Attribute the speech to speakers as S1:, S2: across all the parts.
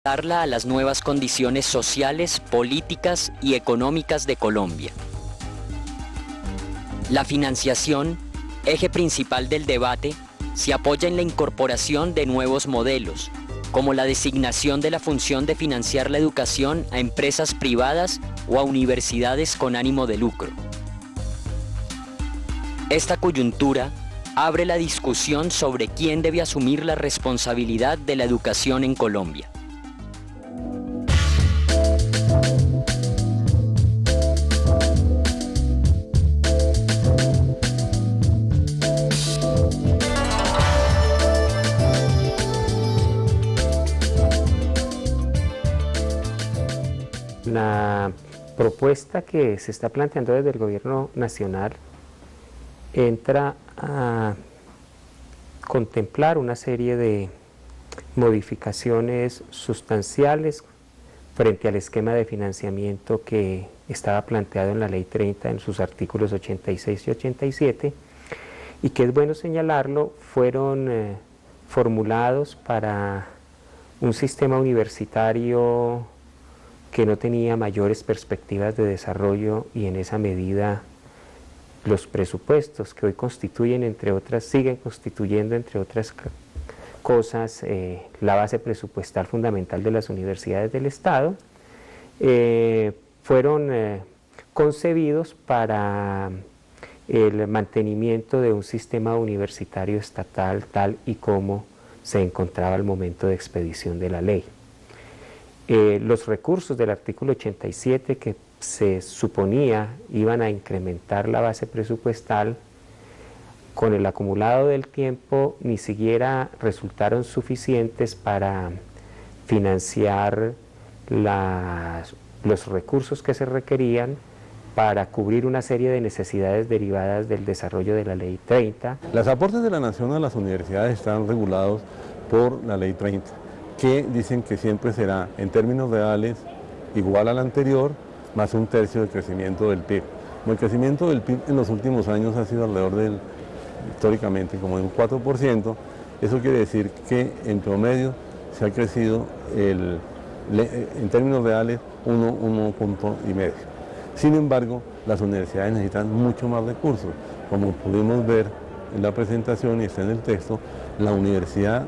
S1: adaptarla a las nuevas condiciones sociales, políticas y económicas de Colombia. La financiación, eje principal del debate, se apoya en la incorporación de nuevos modelos, como la designación de la función de financiar la educación a empresas privadas o a universidades con ánimo de lucro. Esta coyuntura abre la discusión sobre quién debe asumir la responsabilidad de la educación en Colombia.
S2: La propuesta que se está planteando desde el gobierno nacional entra a contemplar una serie de modificaciones sustanciales frente al esquema de financiamiento que estaba planteado en la Ley 30 en sus artículos 86 y 87, y que es bueno señalarlo, fueron formulados para un sistema universitario que no tenía mayores perspectivas de desarrollo, y en esa medida los presupuestos que hoy constituyen, entre otras, siguen constituyendo, entre otras cosas, la base presupuestal fundamental de las universidades del Estado, fueron concebidos para el mantenimiento de un sistema universitario estatal tal y como se encontraba al momento de expedición de la ley. Los recursos del artículo 87, que se suponía iban a incrementar la base presupuestal, con el acumulado del tiempo ni siquiera resultaron suficientes para financiar los recursos que se requerían para cubrir una serie de necesidades derivadas del desarrollo de la Ley 30.
S3: Los aportes de la Nación a las universidades están regulados por la Ley 30, que dicen que siempre será, en términos reales, igual al anterior, más un tercio del crecimiento del PIB. Como el crecimiento del PIB en los últimos años ha sido alrededor del, históricamente, como de un 4%, eso quiere decir que en promedio se ha crecido, en términos reales, 1,5 puntos. Sin embargo, las universidades necesitan mucho más recursos. Como pudimos ver en la presentación y está en el texto, la universidad,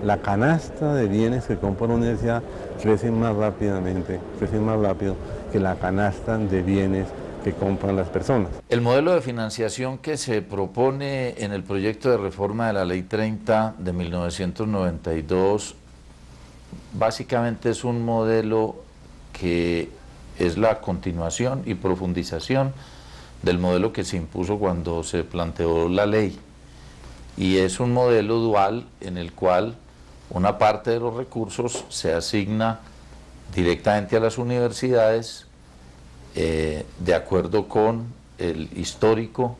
S3: la canasta de bienes que compra la universidad crece más rápidamente, crece más rápido que la canasta de bienes que compran las personas.
S4: El modelo de financiación que se propone en el proyecto de reforma de la Ley 30 de 1992 básicamente es un modelo que es la continuación y profundización del modelo que se impuso cuando se planteó la ley. Y es un modelo dual en el cual una parte de los recursos se asigna directamente a las universidades de acuerdo con el histórico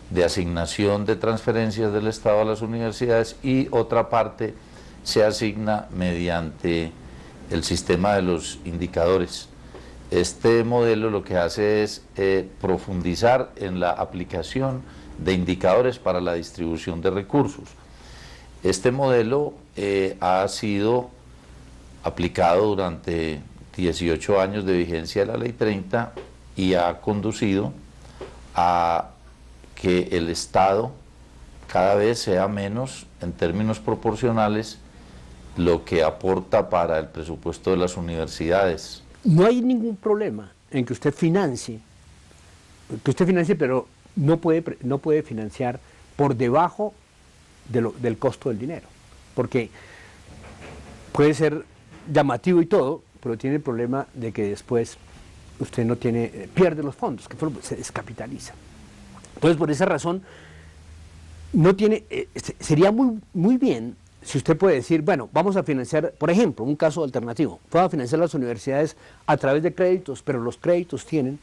S4: de asignación de transferencias del Estado a las universidades, y otra parte se asigna mediante el sistema de los indicadores. Este modelo lo que hace es profundizar en la aplicación de indicadores para la distribución de recursos. Este modelo ha sido aplicado durante 18 años de vigencia de la Ley 30 y ha conducido a que el Estado cada vez sea menos, en términos proporcionales, lo que aporta para el presupuesto de las universidades.
S5: No hay ningún problema en que usted financie, pero no puede financiar por debajo del costo del dinero, porque puede ser llamativo y todo, pero tiene el problema de que después usted pierde los fondos, que se descapitaliza. Entonces, por esa razón, sería muy bien si usted puede decir, bueno, vamos a financiar, por ejemplo, un caso alternativo, vamos a financiar las universidades a través de créditos, pero los créditos tienen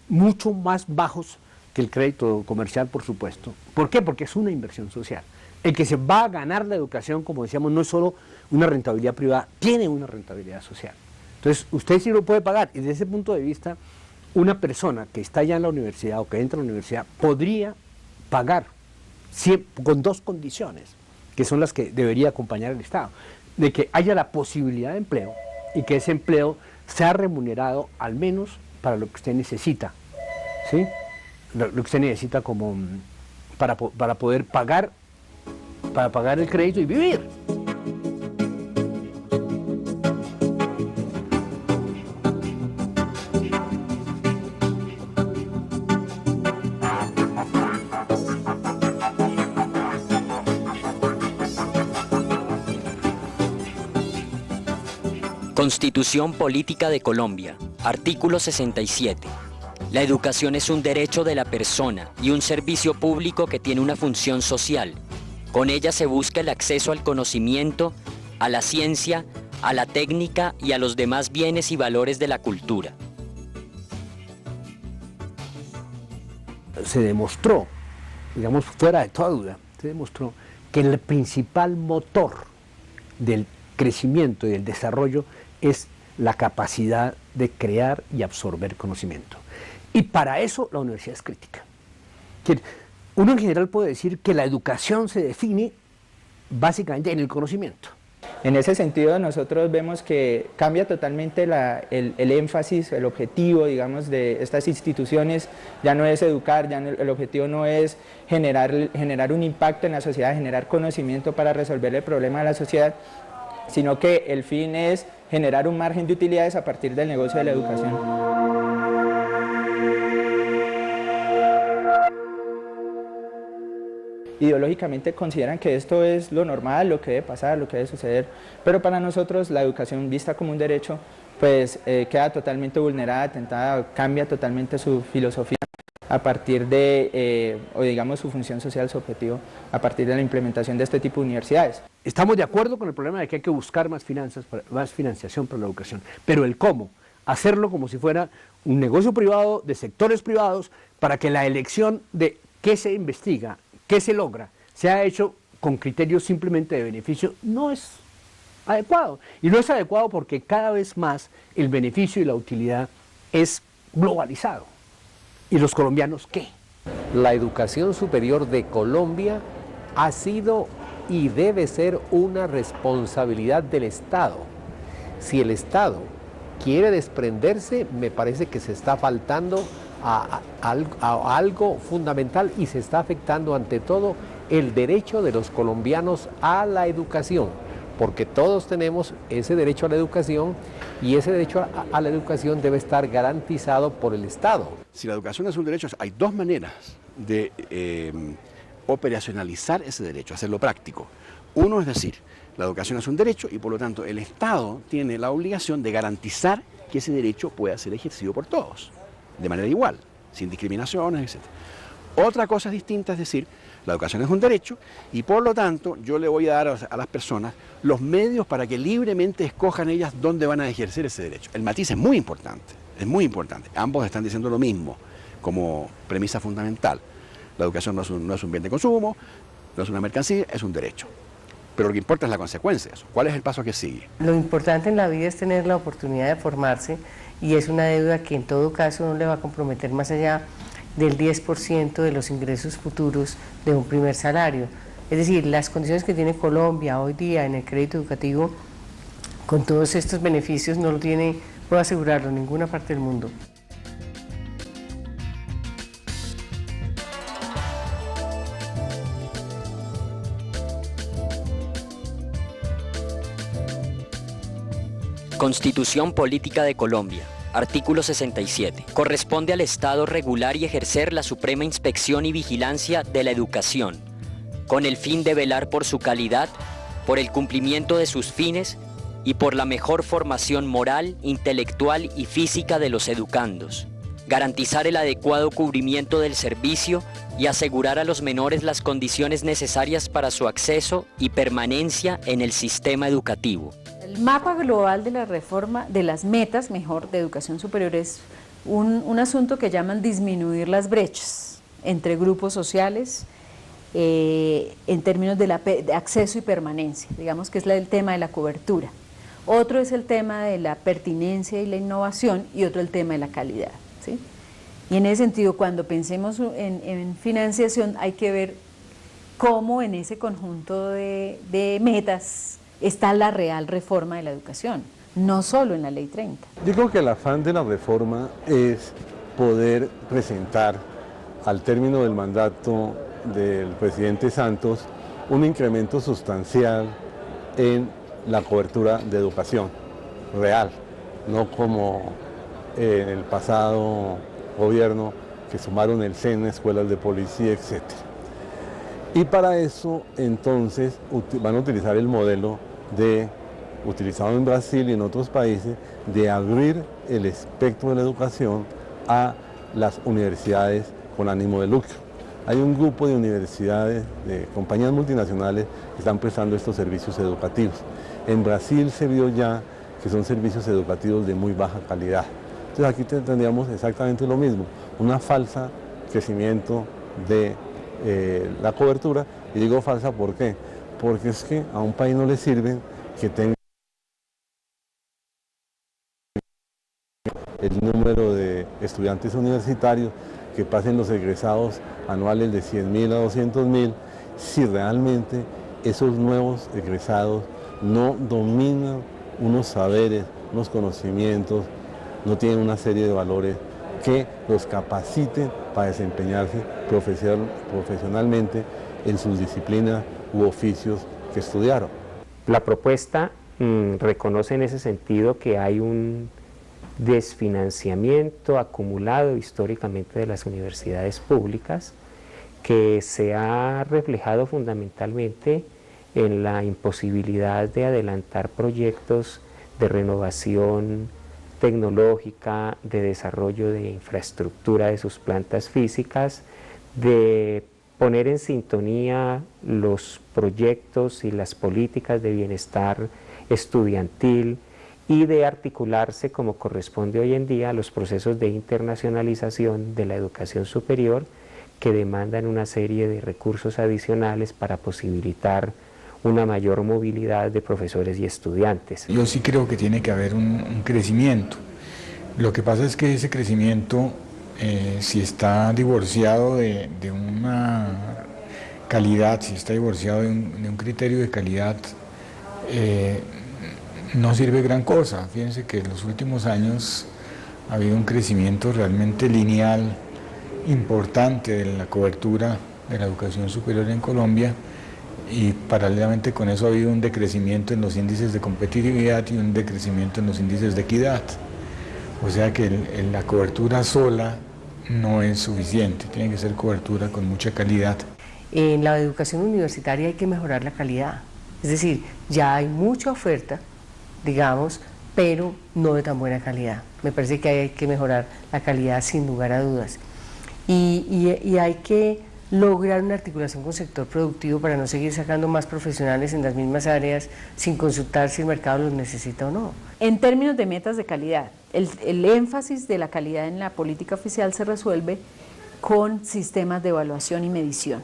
S5: mucho más bajos que el crédito comercial, por supuesto. ¿Por qué? Porque es una inversión social. El que se va a ganar la educación, como decíamos, no es solo una rentabilidad privada, tiene una rentabilidad social. Entonces, usted sí lo puede pagar, y desde ese punto de vista, una persona que está ya en la universidad o que entra a la universidad podría pagar con dos condiciones, que son las que debería acompañar el Estado. de que haya la posibilidad de empleo y que ese empleo sea remunerado al menos para lo que usted necesita, ¿sí? Lo que usted necesita como para poder pagar el crédito y vivir.
S1: Constitución Política de Colombia, artículo 67. La educación es un derecho de la persona y un servicio público que tiene una función social. Con ella se busca el acceso al conocimiento, a la ciencia, a la técnica y a los demás bienes y valores de la cultura.
S5: Se demostró, digamos fuera de toda duda, se demostró que el principal motor del crecimiento y del desarrollo es la capacidad de crear y absorber conocimiento. Y para eso la universidad es crítica. Uno en general puede decir que la educación se define básicamente en el conocimiento.
S6: En ese sentido nosotros vemos que cambia totalmente el énfasis, el objetivo, digamos, de estas instituciones. Ya no es educar, ya el objetivo no es generar un impacto en la sociedad, generar conocimiento para resolver el problema de la sociedad, sino que el fin es generar un margen de utilidades a partir del negocio de la educación. Ideológicamente consideran que esto es lo normal, lo que debe pasar, lo que debe suceder, pero para nosotros la educación vista como un derecho pues queda totalmente vulnerada, atentada, cambia totalmente su filosofía a partir de, o digamos su función social, su objetivo, a partir de la implementación de este tipo de universidades.
S5: Estamos de acuerdo con el problema de que hay que buscar más financiación para la educación, pero el cómo, hacerlo como si fuera un negocio privado, de sectores privados, para que la elección de qué se investiga, qué se logra, sea hecho con criterios simplemente de beneficio, no es adecuado. Y no es adecuado porque cada vez más el beneficio y la utilidad es globalizado. ¿Y los colombianos qué?
S7: La educación superior de Colombia ha sido y debe ser una responsabilidad del Estado. Si el Estado quiere desprenderse, me parece que se está faltando a algo fundamental y se está afectando ante todo el derecho de los colombianos a la educación, porque todos tenemos ese derecho a la educación y ese derecho a la educación debe estar garantizado por el Estado.
S8: Si la educación es un derecho, hay dos maneras de operacionalizar ese derecho, hacerlo práctico. Uno es decir, la educación es un derecho y por lo tanto el Estado tiene la obligación de garantizar que ese derecho pueda ser ejercido por todos, de manera igual, sin discriminaciones, etc. Otra cosa distinta es decir, la educación es un derecho y por lo tanto yo le voy a dar a las personas los medios para que libremente escojan ellas dónde van a ejercer ese derecho. El matiz es muy importante, es muy importante. Ambos están diciendo lo mismo como premisa fundamental. La educación no es un bien de consumo, no es una mercancía, es un derecho. Pero lo que importa es la consecuencia de eso. ¿Cuál es el paso que sigue?
S9: Lo importante en la vida es tener la oportunidad de formarse y es una deuda que en todo caso no le va a comprometer más allá del 10% de los ingresos futuros de un primer salario. Es decir, las condiciones que tiene Colombia hoy día en el crédito educativo, con todos estos beneficios, no lo tiene, puedo asegurarlo, en ninguna parte del mundo.
S1: Constitución Política de Colombia, artículo 67. Corresponde al Estado regular y ejercer la suprema inspección y vigilancia de la educación, con el fin de velar por su calidad, por el cumplimiento de sus fines y por la mejor formación moral, intelectual y física de los educandos. Garantizar el adecuado cubrimiento del servicio y asegurar a los menores las condiciones necesarias para su acceso y permanencia en el sistema educativo.
S10: El mapa global de la reforma, de las metas, mejor, de educación superior es un asunto que llaman disminuir las brechas entre grupos sociales en términos de acceso y permanencia, digamos que es el tema de la cobertura. Otro es el tema de la pertinencia y la innovación y otro el tema de la calidad, ¿sí? Y en ese sentido, cuando pensemos en financiación hay que ver cómo en ese conjunto de metas está la real reforma de la educación, no solo en la Ley 30.
S3: Yo creo que el afán de la reforma es poder presentar al término del mandato del presidente Santos un incremento sustancial en la cobertura de educación real, no como en el pasado gobierno que sumaron el SENA, escuelas de policía, etc. Y para eso entonces van a utilizar el modelo utilizado en Brasil y en otros países, de abrir el espectro de la educación a las universidades con ánimo de lucro. Hay un grupo de universidades, de compañías multinacionales que están prestando estos servicios educativos. En Brasil se vio ya que son servicios educativos de muy baja calidad. Entonces aquí tendríamos exactamente lo mismo, una falsa crecimiento de la cobertura. Y digo falsa, ¿por qué? Porque es que a un país no le sirven que tenga el número de estudiantes universitarios, que pasen los egresados anuales de 100.000 a 200.000, si realmente esos nuevos egresados no dominan unos saberes, unos conocimientos, no tienen una serie de valores que los capaciten para desempeñarse profesionalmente en sus disciplinas u oficios que estudiaron.
S2: La propuesta reconoce en ese sentido que hay un desfinanciamiento acumulado históricamente de las universidades públicas, que se ha reflejado fundamentalmente en la imposibilidad de adelantar proyectos de renovación tecnológica, de desarrollo de infraestructura de sus plantas físicas, de poner en sintonía los proyectos y las políticas de bienestar estudiantil y de articularse como corresponde hoy en día a los procesos de internacionalización de la educación superior, que demandan una serie de recursos adicionales para posibilitar una mayor movilidad de profesores y estudiantes.
S11: Yo sí creo que tiene que haber un crecimiento. Lo que pasa es que ese crecimiento, si está divorciado de una calidad, si está divorciado de un criterio de calidad, no sirve gran cosa. Fíjense que en los últimos años ha habido un crecimiento realmente lineal importante de la cobertura de la educación superior en Colombia, y paralelamente con eso ha habido un decrecimiento en los índices de competitividad y un decrecimiento en los índices de equidad. O sea que la cobertura sola no es suficiente, tiene que ser cobertura con mucha calidad.
S9: En la educación universitaria hay que mejorar la calidad, es decir, ya hay mucha oferta, digamos, pero no de tan buena calidad. Me parece que hay que mejorar la calidad sin lugar a dudas. Y hay que lograr una articulación con el sector productivo para no seguir sacando más profesionales en las mismas áreas sin consultar si el mercado los necesita o no.
S10: En términos de metas de calidad, el énfasis de la calidad en la política oficial se resuelve con sistemas de evaluación y medición,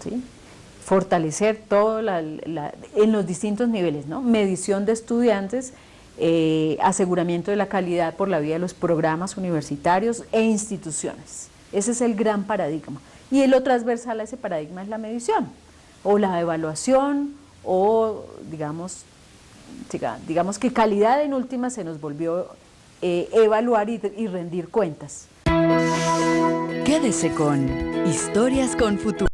S10: ¿sí? Fortalecer todo en los distintos niveles, ¿no? Medición de estudiantes, aseguramiento de la calidad por la vía de los programas universitarios e instituciones. Ese es el gran paradigma. Y lo transversal a ese paradigma es la medición, o la evaluación, o digamos que calidad en última se nos volvió evaluar y rendir cuentas.
S12: Quédese con Historias con Futuro.